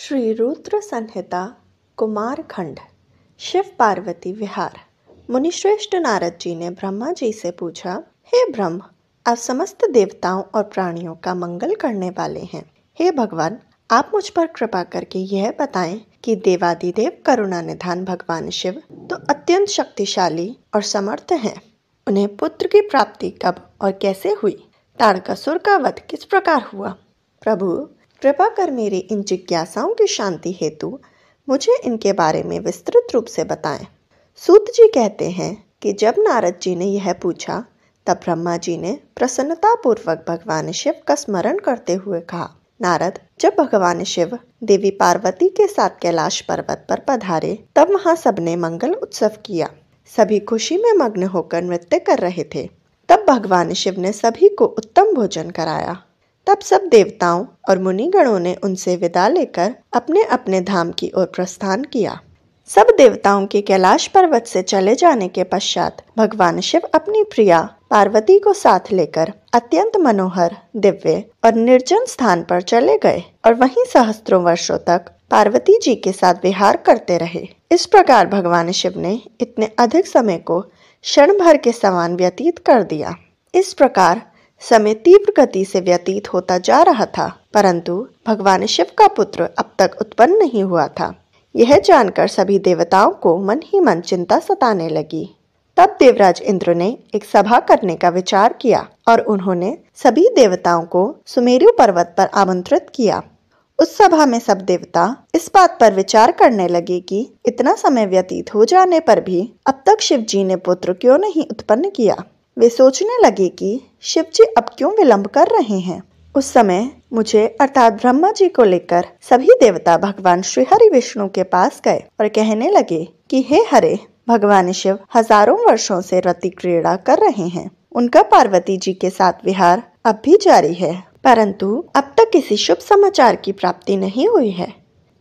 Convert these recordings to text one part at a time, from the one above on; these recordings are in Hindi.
श्री रुद्र संहिता कुमार खंड। शिव पार्वती विहार। मुनिश्रेष्ठ नारद जी ने ब्रह्मा जी से पूछा, हे ब्रह्म, आप समस्त देवताओं और प्राणियों का मंगल करने वाले हैं। हे भगवान, आप मुझ पर कृपा करके यह बताएं कि देवादिदेव करुणा निधान भगवान शिव तो अत्यंत शक्तिशाली और समर्थ हैं। उन्हें पुत्र की प्राप्ति कब और कैसे हुई? ताड़कासुर का वध किस प्रकार हुआ? प्रभु, कृपा कर मेरी इन जिज्ञासाओं की शांति हेतु मुझे इनके बारे में विस्तृत रूप से बताएं। सूत जी कहते हैं कि जब नारद जी ने यह पूछा तब ब्रह्मा जी ने प्रसन्नतापूर्वक भगवान शिव का स्मरण करते हुए कहा, नारद, जब भगवान शिव देवी पार्वती के साथ कैलाश पर्वत पर पधारे तब वहां सबने मंगल उत्सव किया। सभी खुशी में मग्न होकर नृत्य कर रहे थे। तब भगवान शिव ने सभी को उत्तम भोजन कराया। तब सब देवताओं और मुनिगणों ने उनसे विदा लेकर अपने अपने धाम की ओर प्रस्थान किया। सब देवताओं के कैलाश पर्वत से चले जाने के पश्चात भगवान शिव अपनी प्रिया पार्वती को साथ लेकर अत्यंत मनोहर, दिव्य और निर्जन स्थान पर चले गए और वहीं सहस्त्रों वर्षों तक पार्वती जी के साथ विहार करते रहे। इस प्रकार भगवान शिव ने इतने अधिक समय को क्षण भर के समान व्यतीत कर दिया। इस प्रकार समय तीव्र गति से व्यतीत होता जा रहा था, परंतु भगवान शिव का पुत्र अब तक उत्पन्न नहीं हुआ था। यह जानकर सभी देवताओं को मन ही मन चिंता सताने लगी। तब देवराज इंद्र ने एक सभा करने का विचार किया और उन्होंने सभी देवताओं को सुमेरु पर्वत पर आमंत्रित किया। उस सभा में सब देवता इस बात पर विचार करने लगे कि इतना समय व्यतीत हो जाने पर भी अब तक शिव जी ने पुत्र क्यों नहीं उत्पन्न किया। वे सोचने लगे कि शिव जी अब क्यों विलंब कर रहे हैं। उस समय मुझे अर्थात ब्रह्मा जी को लेकर सभी देवता भगवान श्री हरि विष्णु के पास गए और कहने लगे कि हे हरे, भगवान शिव हजारों वर्षों से रति क्रीड़ा कर रहे हैं। उनका पार्वती जी के साथ विहार अब भी जारी है, परंतु अब तक किसी शुभ समाचार की प्राप्ति नहीं हुई है।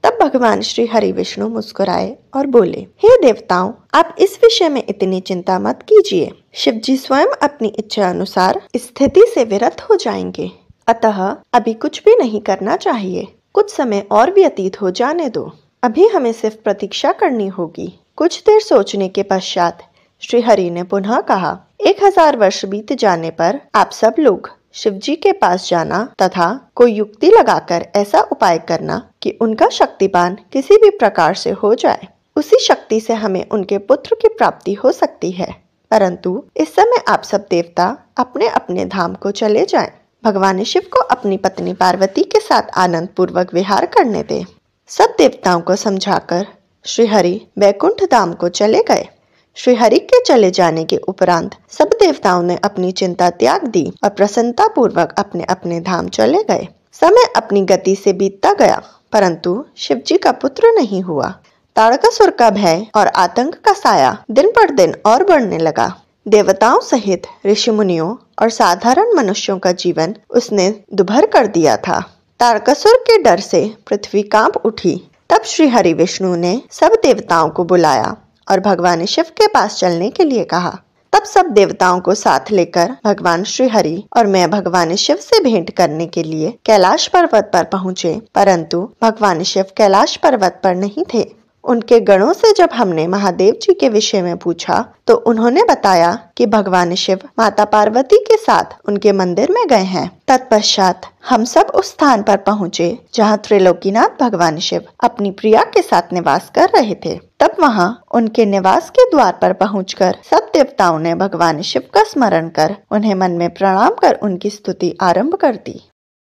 तब भगवान श्री हरि विष्णु मुस्कुराए और बोले, हे देवताओं, आप इस विषय में इतनी चिंता मत कीजिए। शिव जी स्वयं अपनी इच्छा अनुसार स्थिति से विरत हो जाएंगे, अतः अभी कुछ भी नहीं करना चाहिए। कुछ समय और व्यतीत हो जाने दो। अभी हमें सिर्फ प्रतीक्षा करनी होगी। कुछ देर सोचने के पश्चात श्री हरि ने पुनः कहा, 1000 वर्ष बीत जाने पर आप सब लोग शिव जी के पास जाना तथा कोई युक्ति लगाकर ऐसा उपाय करना कि उनका शक्तिपान किसी भी प्रकार से हो जाए। उसी शक्ति से हमें उनके पुत्र की प्राप्ति हो सकती है, परंतु इस समय आप सब देवता अपने अपने धाम को चले जाएं। भगवान शिव को अपनी पत्नी पार्वती के साथ आनंद पूर्वक विहार करने दें। सब देवताओं को समझाकर श्री हरि वैकुंठ धाम को चले गए। श्री हरि के चले जाने के उपरांत सब देवताओं ने अपनी चिंता त्याग दी और प्रसन्नता पूर्वक अपने अपने धाम चले गए। समय अपनी गति से बीतता गया, परंतु शिव जी का पुत्र नहीं हुआ। ताड़कासुर का भय और आतंक का साया दिन पर दिन और बढ़ने लगा। देवताओं सहित ऋषि मुनियों और साधारण मनुष्यों का जीवन उसने दुभर कर दिया था। ताड़कासुर के डर से पृथ्वी कांप उठी। तब श्री हरि विष्णु ने सब देवताओं को बुलाया और भगवान शिव के पास चलने के लिए कहा। तब सब देवताओं को साथ लेकर भगवान श्री हरि और मैं भगवान शिव से भेंट करने के लिए कैलाश पर्वत पर पहुँचे, परंतु भगवान शिव कैलाश पर्वत पर नहीं थे। उनके गणों से जब हमने महादेव जी के विषय में पूछा तो उन्होंने बताया कि भगवान शिव माता पार्वती के साथ उनके मंदिर में गए हैं। तत्पश्चात हम सब उस स्थान पर पहुँचे जहाँ त्रिलोकीनाथ भगवान शिव अपनी प्रिया के साथ निवास कर रहे थे। तब वहाँ उनके निवास के द्वार पर पहुंचकर सब देवताओं ने भगवान शिव का स्मरण कर उन्हें मन में प्रणाम कर उनकी स्तुति आरंभ कर दी।